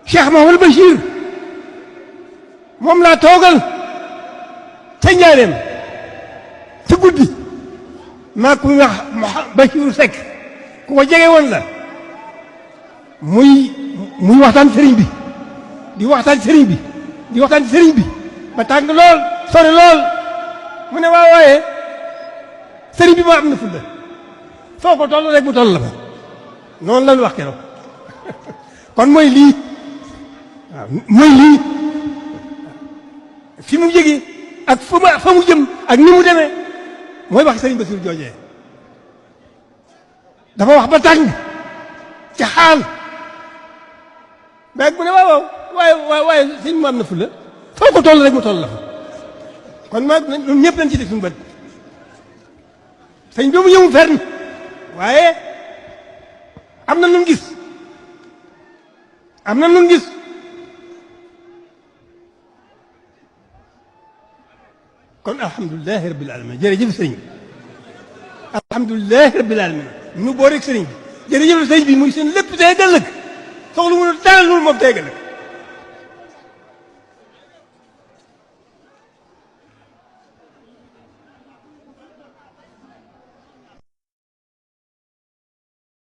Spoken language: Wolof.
Cheikh Mahamadou Bachir moom laa toogal ca Njaareem ca guddi maa ku wax Bachir Seck ku ko jege woon la muy waxtaan sëriñ bi di waxtaan sëriñ bi di waxtaan sëriñ bi ba tàng lool sori lool mu ne waaye sëriñ bi moo am na fulla foo ko toll rek mu toll la fa noonu la ñu wax keroog kon mooy lii waaw mooy lii fi mu jógee ak fa mu jëm ak ni mu demee mooy wax sëriñ Bassirou joojee dafa wax ba tàng ci xaal mais bu ne waaw waaye sëriñ mu am na fulla foo ko toll rek mu toll la fa kon maa ñun ñëpp nañ ci def suñu bët sëñ bi mu yëngu fenn waaye am na lu mu gis am na lu mu gis kon alhamdulilahi rabbil alamin jërëjëf sëriñ bi alhamdulilahi rabbil alamin nu boo rek sëriñ bi jërëjëf sëriñ bi muy seen lépp tey ëllëg soxla mu dara loolu moom tey ëllëg